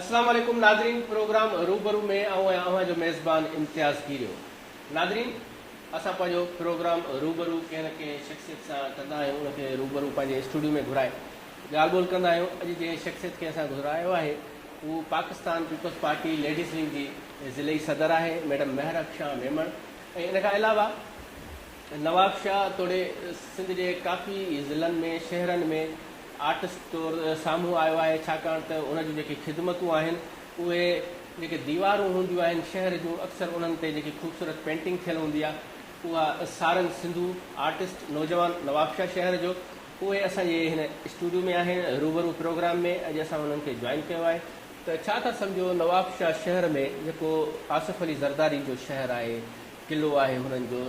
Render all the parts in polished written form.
अस्सलाम वालेकुम नाज़रीन, प्रोग्राम रूबरू में अवां जो मेज़बान इम्तियाज़ गिरियो। नाज़रीन, असां पंहिंजो प्रोग्राम रूबरू कंहिं न कंहिं शख़्सियत सां कंदा आहियूं, उनखे रूबरू पंहिंजे स्टूडियो में घुराए ॻाल्हि ॿोल कंदा आहियूं। अॼु जंहिं शख़्सियत खे असां घुरायो आहे उहो Pakistan peoples party ladies wing जी ज़िले सदर आहे मैडम महरब शाह मेमण। ऐं इन खां अलावा नवाब शाह तोड़े सिंध जे काफ़ी ज़िलनि में शहरनि में आर्टिस्ट तौर साम्हूं आयो आहे, छाकाणि त उनजूं जेके ख़िदमतूं आहिनि उहे जेके दीवारूं हूंदियूं आहिनि शहर जूं, अक्सर उन्हनि ते जेकी ख़ूबसूरत पेंटिंग थियल हूंदी आहे उहा सारंग सिंधू आर्टिस्ट नौजवान नवाब शाह शहर जो उहे असांजे हिन स्टूडियो में आहिनि रूबरू प्रोग्राम में। अॼु असां उन्हनि खे जॉइन कयो आहे। त छा था सम्झो, नवाब शाह शहर में जेको आसिफ अली ज़रदारी जो शहर आहे, क़िलो आहे हुननि जो,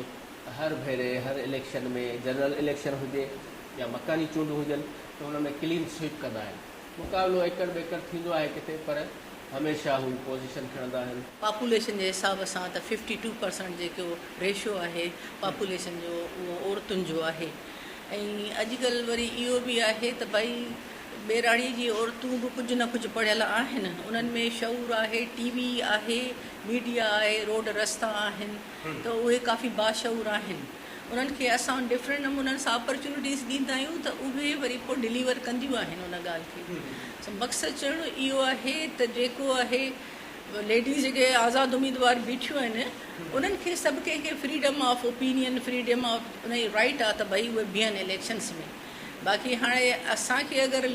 हर भेरे हर इलेक्शन में जनरल इलेक्शन हुजे या मकानी चूंड हुजनि त हुन में क्लीन स्वीप कंदा आहिनि। मुक़ाबिलो एकड़ बेकड़ थींदो आहे किथे, पर हमेशह हू पोज़ीशन खणंदा आहिनि। पॉपुलेशन जे हिसाब सां त 52% जेको रेशो आहे पॉपुलेशन जो उहो औरतुनि जो आहे। ऐं अॼुकल्ह वरी इहो बि आहे त भई ॿेराणी जी औरतूं बि कुझु न कुझु पढ़ियल आहिनि, उन्हनि में शऊर आहे, टीवी आहे, मीडिया आहे, रोड रस्ता आहिनि, त उहे काफ़ी बाशऊर आहिनि। उन्हनि खे असां डिफरेंट नमूननि सां अपॉर्चुनिटीज़ ॾींदा आहियूं त उहे वरी पोइ डिलीवर कंदियूं आहिनि उन ॻाल्हि खे। मक़सदु चवणो इहो आहे त जेको आहे लेडीज़ जेके आज़ादु उम्मीदवार बीठियूं आहिनि उन्हनि खे सभु कंहिंखे freedom of opinion, freedom of उन जी राइट आहे त भई उहे बीहनि इलेक्शन्स में। बाक़ी हाणे असांखे अगरि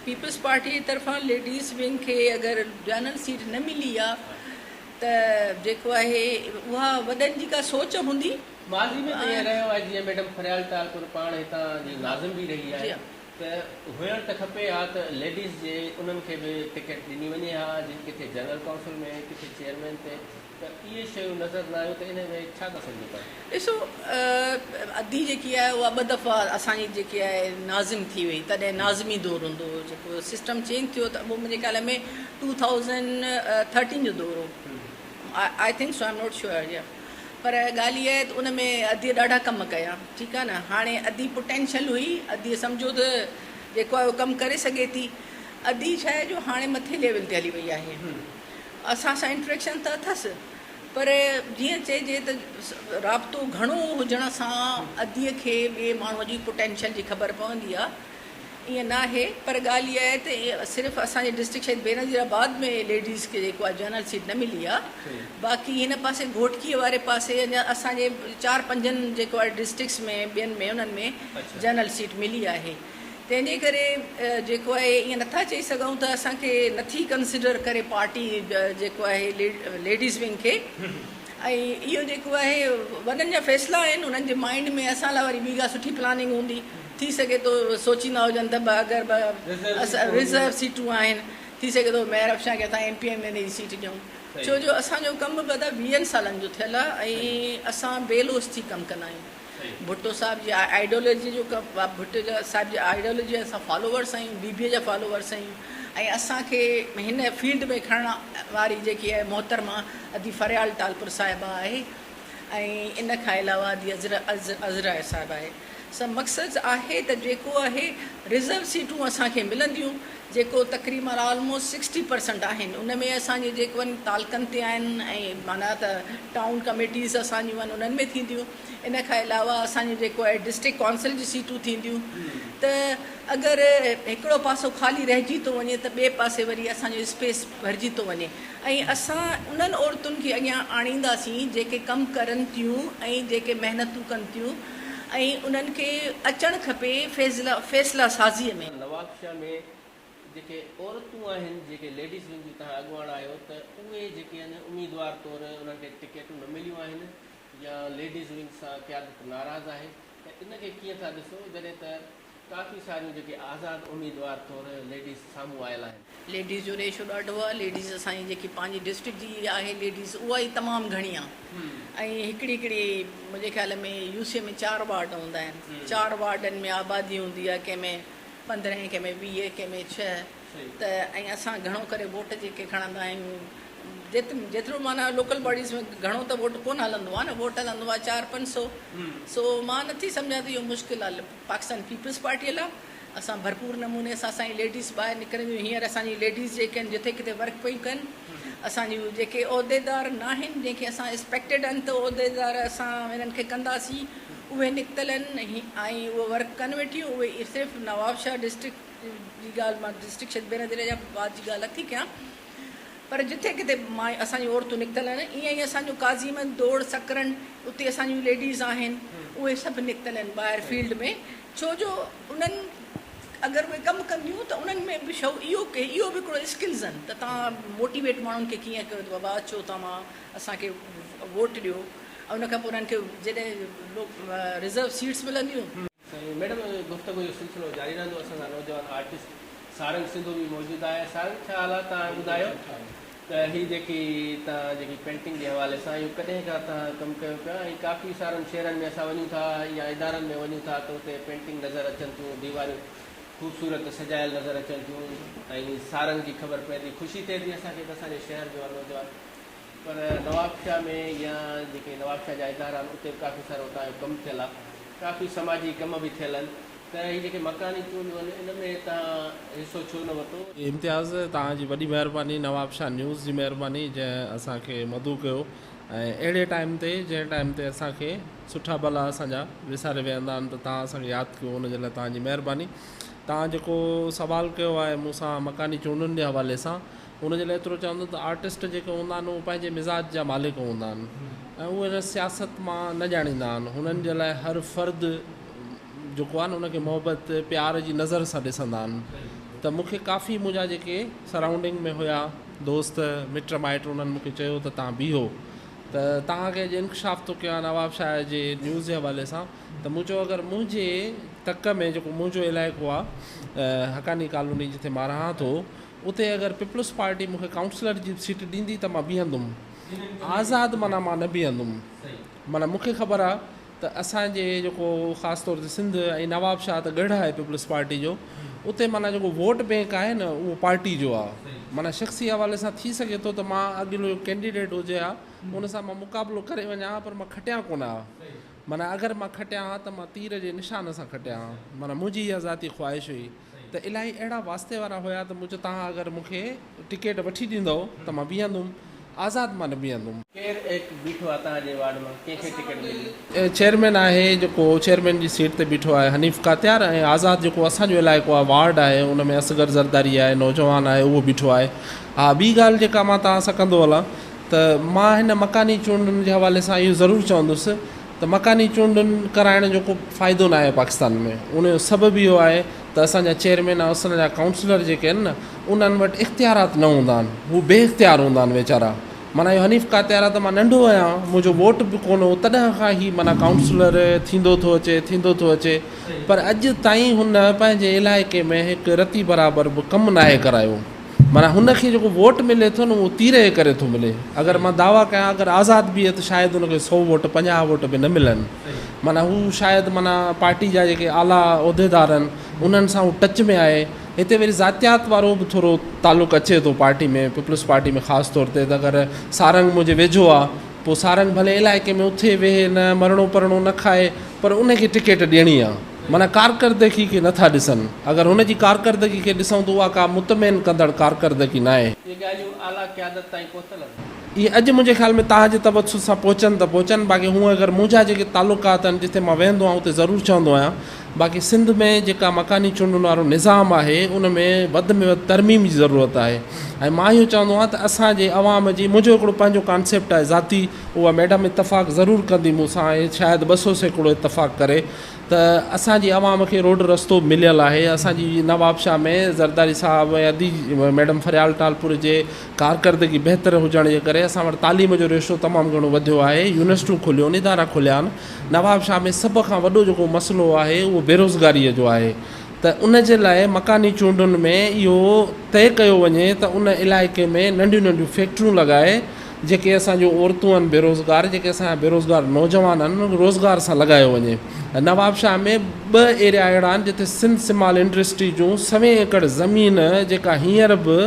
पीपल्स पार्टी जी तरफ़ां लेडीज़ विंग खे अगरि जनरल सीट न मिली आहे त जेको आहे उहा वॾनि जी का सोच हूंदी। माज़ी में ईअं रहियो आहे, जीअं मैडम फरियाल तालपुर पाण हितां जी नाज़िम बि रही आहे, त हुअणु त खपे हा त लेडीज़ जे उन्हनि खे बि टिकट ॾिनी वञे हा, किथे जनरल काउंसिल में, किथे चेयरमैन ते, त इहे शयूं नज़र न आयूं। त इन में छा था सम्झो पाए? ॾिसो, अधी जेकी आहे उहा 2 दफ़ा असांजी जेकी आहे नाज़िम थी वई, तॾहिं नाज़िमी दौरु हूंदो हो, जेको सिस्टम चेंज थियो त उहो मुंहिंजे ख़्याल में 2013 जो दौरु हो, I think so, I am not sure या। पर ॻाल्हि इहा आहे त उन में अधी ॾाढा कम कया, ठीकु आहे न। हाणे अधी पोटेंशियल हुई, अधी सम्झो त जेको आहे उहो कमु करे सघे थी, अधी छा आहे जो हाणे मथे लेवल ते हली वई आहे। असां सां इंट्रेक्शन त अथसि, पर जीअं चइजे त राब्तो घणो हुजण सां अधीअ खे ॿिए माण्हूअ जी पोटेंशियल जी ख़बर पवंदी आहे, ईअं न आहे। पर ॻाल्हि इहा आहे त सिर्फ़ु असांजे डिस्ट्रिक्ट शहीद बेनज़ीराबाद में लेडीज़ खे जेको आहे जनरल सीट न मिली आहे, बाक़ी हिन पासे घोटकीअ वारे पासे अञा असांजे 4-5 जेको आहे डिस्ट्रिक्ट्स में ॿियनि में उन्हनि में जनरल सीट मिली आहे। तंहिंजे करे जेको आहे ईअं नथा चई सघूं त असांखे नथी कंसिडर करे पार्टी जेको आहे लेडीज़ विंग खे। ऐं इहो जेको आहे वॾनि जा फ़ैसिला आहिनि, उन्हनि जे माइंड में असां लाइ वरी ॿी का सुठी प्लानिंग हूंदी, थी सघे थो सोचींदा हुजनि त अगरि असां रिज़र्व सीटूं आहिनि, थी सघे थो महरब शाह खे असां MPM जी सीट ॾियूं, छो जो असांजो कमु 20 सालनि जो थियल आहे ऐं असां बेलोस थी कमु कंदा आहियूं। भुट्टो साहिब जी आइडियोलॉजी जो भुट्टो साहिब जी आइडियोलॉजी असां फॉलोवर्स आहियूं, BBA जा फॉलोवर्स आहियूं। ऐं असांखे हिन फील्ड में खणण वारी जेकी आहे मोहतरमा अदी फरियाल तालपुर साहिबा आहे, ऐं इन खां अलावा अदी अज़रा साहिबु आहे। सभु मक़सदु आहे त जेको आहे रिज़र्व सीटूं असांखे मिलंदियूं, जेको तक़रीबन ऑलमोस्ट 60% आहिनि। उन में असांजे जेको आहिनि तालकनि ते आहिनि, ऐं माना त टाउन कमेटीज़ असांजियूं आहिनि उन्हनि में थींदियूं। इन खां अलावा असांजो जेको आहे डिस्ट्रिक्ट काउंसिल जी सीटूं थींदियूं। त अगरि हिकिड़ो पासो ख़ाली रहिजी थो वञे त ॿिए पासे वरी असांजो स्पेस भरिजी थो वञे, ऐं असां उन्हनि औरतुनि खे अॻियां आणींदासीं जेके कमु करनि थियूं ऐं जेके महिनतूं कनि थियूं, ऐं उन्हनि खे अचणु खपे फ़ैसिला साज़ीअ में। नवाब शाह में जेके औरतूं आहिनि, जेके लेडीज़ विंग जी तव्हां अॻुवाण आहियो, त उहे जेके आहिनि उम्मीदवार तौरु उन्हनि खे टिकटूं न मिलियूं आहिनि या लेडीज़ विंग सां क़यादत नाराज़ आहे, त इनखे कीअं था ॾिसो, जॾहिं त काफ़ी सारियूं जेके आज़ादु उम्मीदवार तौरु लेडीज़ साम्हूं आयल आहिनि? लेडीज़ जो रेशो ॾाढो आहे। लेडीज़ असांजी जेकी पंहिंजी डिस्ट्रिक्ट जी आहे लेडीज़, उहा ई तमामु घणी आहे। ऐं हिकिड़ी मुंहिंजे ख़्याल में UC में 4 वार्ड हूंदा आहिनि, 4 वार्डनि में आबादी हूंदी आहे, कंहिंमें 15, कंहिंमें 20, कंहिंमें 6। त ऐं असां घणो करे वोट जेके खणंदा आहियूं, जेतिरो माना लोकल बॉडीज़ में घणो त वोट कोन हलंदो आहे न, वोट हलंदो आहे 400-500। सो मां नथी सम्झां त इहो मुश्किल आहे पाकिस्तान पीपल्स पार्टीअ लाइ। असां भरपूर नमूने सां असांजी लेडीज़ ॿाहिरि निकिरंदियूं हींअर असांजी लेडीज़ जेके आहिनि जिथे किथे वर्क पई कनि असांजूं जेके उहिदेदार न आहिनि जंहिंखे असां एक्सपेक्टेड आहिनि त उहिदेदार असां हिननि खे कंदासीं उहे निकितल आहिनि ऐं उहे वर्क कनि वेठियूं उहे सिर्फ़ु नवाबशाह डिस्ट्रिक्ट जी ॻाल्हि मां डिस्ट्रिक्ट शतबेर ज़िले जा बाद जी ॻाल्हि नथी कयां पर जिथे किथे मां असांजूं औरतूं निकितल आहिनि ईअं ई असांजो काज़ीमन दौड़ सकरन उते असांजूं लेडीज़ आहिनि उहे सभु निकितल आहिनि ॿाहिरि फील्ड में छो जो उन्हनि अगरि उहे कमु कंदियूं त उन्हनि में बि इहो बि हिकिड़ो स्किल्स आहिनि त तव्हां मोटिवेट माण्हुनि खे कीअं कयो त बाबा अचो तव्हां असांखे वोट ॾियो ऐं उन खां पोइ उन्हनि खे जॾहिं रिज़र्व सीट्स मिलंदियूं। मैडम गुफ़्तगू जो सिलसिलो जारी रहंदो असांजा नौजवान आर्टिस्ट सारंग सिंधू बि मौजूदु आहे। सारंग छा हाल आहे तव्हां ॿुधायो त हीअ जेकी तव्हां जेकी पेंटिंग जे हवाले सां इहो कॾहिं खां तव्हां कमु कयो पिया ऐं काफ़ी सारनि शहरनि में असां वञूं था या इदारनि में वञूं था त उते पेंटिंग नज़र अचनि थियूं दीवारूं ख़ूबसूरत सजायल नज़र अचनि थियूं ऐं सारंग जी ख़बर पए थी ख़ुशी थिए थी असांखे त असांजे शहर जो आहे नौजवान पर नवाबशाह में या जेके नवाबशाह जा इदारा आहिनि उते बि काफ़ी सारो तव्हांजो कमु थियल आहे काफ़ी समाजी कम बि थियल आहिनि त हीअ जेके मकानी चूंडियूं आहिनि इन में तव्हां हिसो छो न वरितो? इम्तियाज़ तव्हांजी वॾी महिरबानी नवाबशाह न्यूज़ जी महिरबानी जंहिं असांखे मदू कयो ऐं अहिड़े टाइम ते जंहिं टाइम ते असांखे सुठा भला असांजा विसारे वेहंदा आहिनि त तव्हां असांखे यादि कयो उनजे लाइ तव्हांजी महिरबानी। तव्हां जेको सुवालु कयो आहे मूंसां मकानी चूंडियुनि जे हवाले सां उनजे लाइ एतिरो चवंदो त आर्टिस्ट जेके हूंदा आहिनि उहे पंहिंजे मिज़ाज जा मालिक हूंदा आहिनि ऐं उहे हिन सियासत मां न ॼाणींदा आहिनि हुननि जे लाइ हर फ़र्दु जेको आहे न उनखे मोहबत प्यार जी नज़र सां ॾिसंदा आहिनि त मूंखे काफ़ी मुंहिंजा जेके सराउंडिंग में हुया दोस्त मिट माइट उन्हनि मूंखे चयो त तव्हां बीहो त तव्हांखे अॼु इंकशाफ़ थो कयां नवाबशाह जे न्यूज़ जे हवाले सां त मूं चयो अगरि मुंहिंजे तक में जेको मुंहिंजो इलाइक़ो आहे हकानी कॉलोनी जिथे मां रहां थो उते अगरि पीपल्स पार्टी मूंखे काउंसलर जी सीट ॾींदी त मां बीहंदुमि आज़ादु माना मां न बीहंदुमि माना मूंखे ख़बर आहे त असांजे जेको ख़ासि तौर ते सिंध ऐं नवाबशाह त गढ़ आहे पीपल्स पार्टी जो उते माना जेको वोट बैंक आहे न उहो पार्टी जो आहे माना शख़्सी हवाले सां थी सघे थो त मां अॻिलो कैंडिडेट हुजे हा उन सां मां मुक़ाबिलो करे वञा पर मां खटियां कोन हा माना अगरि मां खटियां हा त मां तीर जे निशान सां खटियां हा माना मुंहिंजी इहा ज़ाती ख़्वाहिश हुई त इलाही अहिड़ा वास्ते वारा हुया त मुंहिंजो तव्हां अगरि मूंखे टिकेट वठी ॾींदव त मां बीहंदुमि आज़ादु मां न बीहंदुमि। केरु एक बीठो आहे तव्हांजे वार्ड मां कंहिंखे टिकेट मिली? चेयरमैन आहे जेको चेयरमैन जी सीट ते बीठो आहे हनीफ़ कात्यार ऐं आज़ादु जेको असांजो इलाइक़ो आहे वार्ड आहे उन में असगर ज़रदारी आहे नौजवान आहे उहो बीठो आहे। हा ॿी ॻाल्हि जेका मां तव्हां सां कंदो हलां त मां हिन मकानी चूंडुनि जे हवाले सां इहो ज़रूरु चवंदुसि त मकानी चूंडुनि कराइण जो को फ़ाइदो न आहे पाकिस्तान में उनजो सबबु इहो आहे त असांजा चेयरमैन ऐं असांजा काउंसलर जेके आहिनि न उन्हनि वटि इख़्तियारात न हूंदा आहिनि हू बेइख़्तियार हूंदा आहिनि वीचारा माना इहो हनीफ़ कात्यार आहे त मां नंढो आहियां मुंहिंजो वोट बि कोन हो तॾहिं खां ई माना काउंसलर थींदो थो अचे पर अॼु ताईं हुन पंहिंजे इलाइक़े में हिकु रती बराबरि बि कमु नाहे करायो माना हुनखे जेको वोट मिले थो न उहो तीरे करे थो मिले अगरि मां दावा कयां अगरि आज़ादु बीहे त शायदि हुनखे 100 वोट 50 वोट बि न मिलनि माना हू शायदि माना पार्टी जा जेके आला उहिदेदार आहिनि उन्हनि सां हू टच में आहे। हिते वरी ज़ातियात वारो बि थोरो तालुक़ु अचे थो पार्टी में पीपल्स पार्टी में ख़ासि तौर ते त अगरि सारंग मुंहिंजे वेझो आहे पोइ सारंग भले इलाइक़े में उथे वेहे न मरणो परणो न खाए पर उनखे टिकेट ॾियणी आहे माना कारकर्दगी खे नथा ॾिसनि अगरि हुनजी कारकर्दगी खे ॾिसूं त उहा का मुतमैन कंदड़ कारकर्दगी न आहे। इहे अॼु मुंहिंजे ख़्याल में तव्हांजे तवसुस सां पहुचनि बाक़ी हूअं अगरि मुंहिंजा जेके तालुकात आहिनि जिते मां वेंदो आहियां उते ज़रूरु चवंदो आहियां बाक़ी सिंध में जेका मकानी चूंडुनि वारो निज़ाम आहे उन में वधि तरमीम जी ज़रूरत आहे ऐं मां इहो चवंदो आहियां त असांजे अवाम जी मुंहिंजो हिकिड़ो पंहिंजो कॉन्सेप्ट आहे ज़ाती उहा मैडम इतफ़ाक़ ज़रूरु कंदी मूंसां ऐं शायदि 200 सैकड़ो इतफ़ाक़ करे त असांजी अवाम खे रोड रस्तो मिलियल आहे असांजी नवाबशाह में ज़रदारी साहब ऐं अदी मैडम फरियाल टालपुर जे कारकर्दगी बहितर हुजण जे करे असां वटि तालीम जो रेशो तमामु घणो वधियो आहे यूनिवर्सिटियूं खुलियूं आहिनि इदारा खुलिया आहिनि नवाबशाह में सभ खां वॾो जेको मसइलो आहे उहो बेरोज़गारीअ जो आहे त उन जे लाइ मकानी चूंडुनि में इहो तइ कयो वञे त उन इलाइक़े में नंढियूं नंढियूं फैक्ट्रियूं लॻाए जेके असांजो औरतूं आहिनि बेरोज़गार जेके असांजा बेरोज़गार नौजवान आहिनि रोज़गार सां लॻायो वञे नवाबशाह में 2 एरिया अहिड़ा आहिनि जिते सिंध सिमाल इंडस्ट्री जूं 100 एकड़ ज़मीन जेका हींअर बि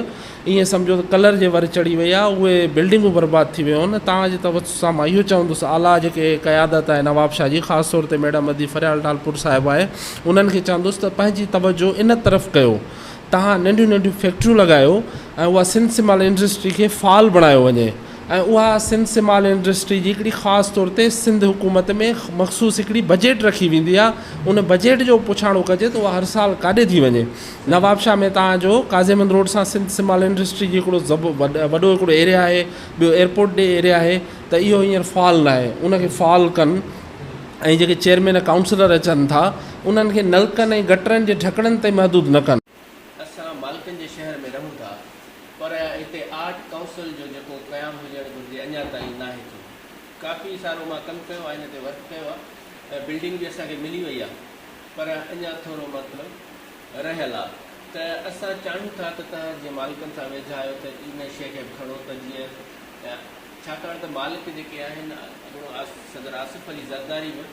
ईअं सम्झो त कलर जे वर चढ़ी वई आहे, उहे बिल्डिंगूं बर्बादु थी वियूं आहिनि। तव्हांजे तवज्जो सां मां इहो चवंदुसि आला जेके क़यादत आहे नवाबशाह जी, ख़ासि तौर ते मैडम अदी फरियाल ठालपुर साहिबु आहे, उन्हनि खे चवंदुसि त पंहिंजी तवजो इन तरफ़ कयो, तव्हां नंढियूं नंढियूं फैक्ट्रियूं लॻायो ऐं उहा सिंध सिमाल इंडस्ट्री खे फाल बणायो वञे। ऐं उहा सिंध सिमाल इंडस्ट्री जी हिकिड़ी ख़ासि तौर ते सिंध हुकूमत में मख़सूस हिकिड़ी बजट रखी वेंदी आहे, उन बजट जो पुछाणो कजे त उहा हर साल काॾे थी वञे। नवाबशाह में तव्हांजो काज़ीमंद रोड सां सिंध सिमाल इंडस्ट्री जी हिकिड़ो वॾो हिकिड़ो एरिया आहे, ॿियो एयरपोर्ट ॾे एरिया आहे, त इहो हींअर फाल न आहे, उनखे फाल कनि। ऐं जेके चेयरमैन काउंसलर अचनि था उन्हनि खे नलकनि ऐं गटरनि जे ढकणनि ते महदूद न कनि। असां मालिकनि जे शहर में रहूं था, पर हिते आर्ट काउंसिल जो जेको क़याम हुजणु घुरिजे अञा ताईं न आहे थियो। काफ़ी सारो मां कमु कयो आहे, हिन ते वर्क कयो आहे, बिल्डिंग बि असांखे मिली वई आहे, पर अञा थोरो मतिलबु रहियल आहे। त असां चाहियूं था त तव्हां जीअं मालिकनि सां वेझा आहियो त इन शइ खे बि खणो, त जीअं छाकाणि त मालिक जेके आहिनि सदर आसिफ अली ज़रदारी बि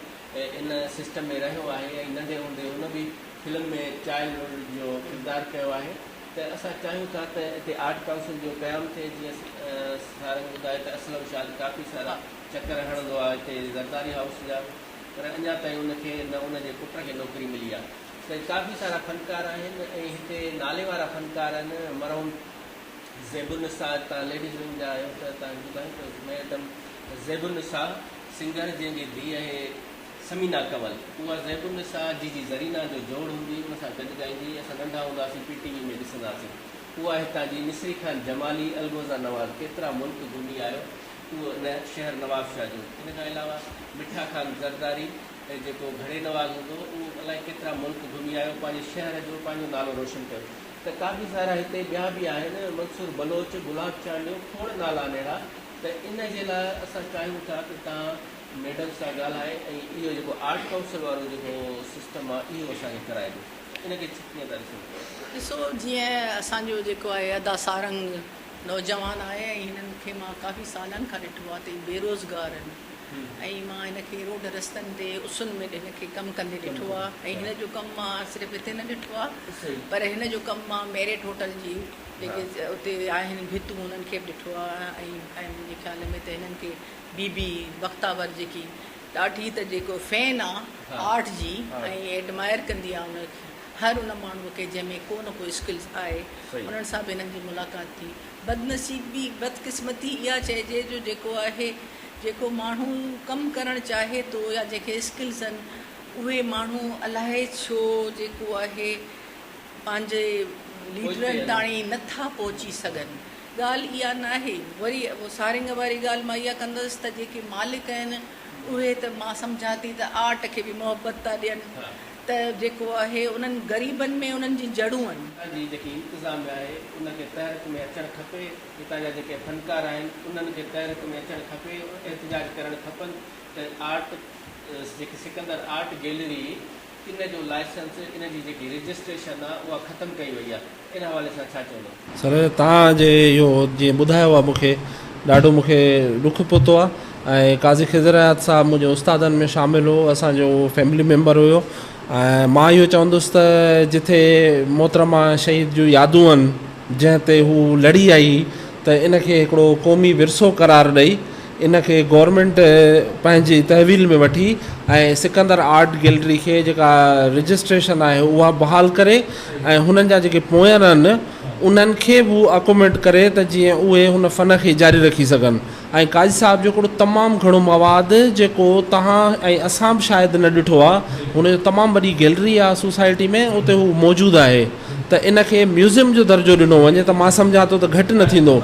इन सिस्टम में रहियो आहे ऐं नंढे हूंदे हुन बि फिल्म में चाइल्ड रोल जो किरदारु कयो आहे। त असां चाहियूं था त हिते आर्ट काउंसिल जो क़याम थिए। जीअं सारंग ॿुधाए त असलम शाह काफ़ी सारा चकर हणंदो आहे हिते ज़रदारी हाउस जा, पर अञा ताईं उनखे न उनजे पुट खे नौकिरी मिली आहे। त काफ़ी सारा फनकार आहिनि ऐं हिते नाले वारा फनकार आहिनि। मरहूम ज़ैबुनिसा, तव्हां लेडीज़ विंग जा आहियो त तव्हांखे ॿुधायूं त मैडम ज़ैबुनिसा सिंगर जंहिंजी धीउ आहे समीना कंवल, उहा ज़ैबुनिसा जी ज़रीना जो जोड़ हूंदी, उन सां गॾु ॻाईंदी। असां नंढा हूंदासीं PTV में ॾिसंदासीं। उहा हितां जी निसरी खान जमाली, अलगोज़ा नवाज़, केतिरा मुल्क घुमी आयो उहो इन शहर नवाबशाह जो। इन खां अलावा मिठा खान ज़रदारी जेको घणे नवाज़ हूंदो, उहो अलाए केतिरा मुल्क घुमी आयो, पंहिंजे शहर जो पंहिंजो नालो रोशन कयो। त काफ़ी सारा हिते ॿिया बि आहिनि, मंसूर बलोच, गुलाब चांडियो, खोड़ नाला अहिड़ा। त इन जे लाइ असां चाहियूं था त तव्हां मैडम सां ॻाल्हाए ऐं इहो जेको आर्ट काउंसिल वारो जेको सिस्टम आहे इहो असांखे कराए ॾियो। इनखे कीअं था ॾिसो, जीअं असांजो जेको आहे अदा सारंग नौजवान आहे ऐं हिननि खे मां काफ़ी सालनि खां ॾिठो आहे त बेरोज़गार आहिनि ऐं मां हिनखे रोड रस्तनि ते उसुनि में हिनखे कमु कंदे ॾिठो आहे। ऐं हिन जो कमु मां सिर्फ़ु हिते न ॾिठो आहे, पर हिन जो कमु मां मेरिट होटल जी जेके उते आहिनि भितूं उन्हनि खे बि ॾिठो आहे। ऐं मुंहिंजे ख़्याल में त हिननि खे बीबी बख्तावर जेकी ॾाढी त जेको फैन आहे आर्ट जी ऐं एडमायर कंदी आहे उनखे, हर उन माण्हूअ खे जंहिंमें को न को स्किल्स आहे, उन्हनि सां बि हिननि जी मुलाक़ात थी। बदनसीबी बदकिस्मती इहा चइजे जो जेको आहे, जेको माण्हू कमु करणु चाहे थो या जेके स्किल्स आहिनि उहे माण्हू अलाए छो जेको आहे पंहिंजे लीडरनि ताईं नथा पहुची सघनि। ॻाल्हि इहा न आहे। वरी उहो सारंग वारी ॻाल्हि मां इहा कंदसि त जेके मालिक आहिनि उहे त मां सम्झां थी त आर्ट खे बि मोहबत था ॾियनि, त जेको आहे उन्हनि ग़रीबनि में उन्हनि जी जड़ूं आहिनि। जेकी इंतिज़ाम आहे उनखे तहरीक में अचणु खपे। हितां जा जेके फनकार आहिनि उन्हनि खे तहरीक में अचणु खपे, एहतिजाज करणु खपनि त आर्ट जेकी सिकंदर आर्ट गैलरी इन जो लाइसेंस, इन जी जेकी रजिस्ट्रेशन आहे उहा ख़तमु कई वई आहे। इन हवाले सां छा चवंदो? सर, तव्हांजे इहो जीअं ॿुधायो आहे मूंखे ॾाढो मूंखे ॾुखु पहुतो आहे। ऐं काज़ी ख़िज़र हयात साहिबु मुंहिंजे उस्तादनि में शामिलु हो, असांजो फैमिली मेंबर हुयो। ऐं मां इहो चवंदुसि त जिथे मोहतरमा शहीद जूं यादूं आहिनि, जंहिं ते हू लड़ी आई, त इनखे हिकिड़ो क़ौमी विरसो करार ॾेई इनखे गवर्नमेंट पंहिंजी तहवील में वठी ऐं सिकंदर आर्ट गैलरी खे जेका रजिस्ट्रेशन आहे उहा बहाल करे ऐं हुननि जा जेके पोयन आहिनि उन्हनि खे बि अकोमेट करे त जीअं उहे हुन फ़न खे जारी रखी सघनि। ऐं काज़ी साहिब जो हिकिड़ो तमामु घणो मवादु जेको तव्हां ऐं असां बि शायदि न ॾिठो आहे, हुनजो तमामु वॾी गैलरी आहे सोसाइटी में, उते हू मौजूदु आहे। त इनखे म्यूज़ियम जो दर्जो ॾिनो वञे त मां सम्झां थो त घटि न थींदो।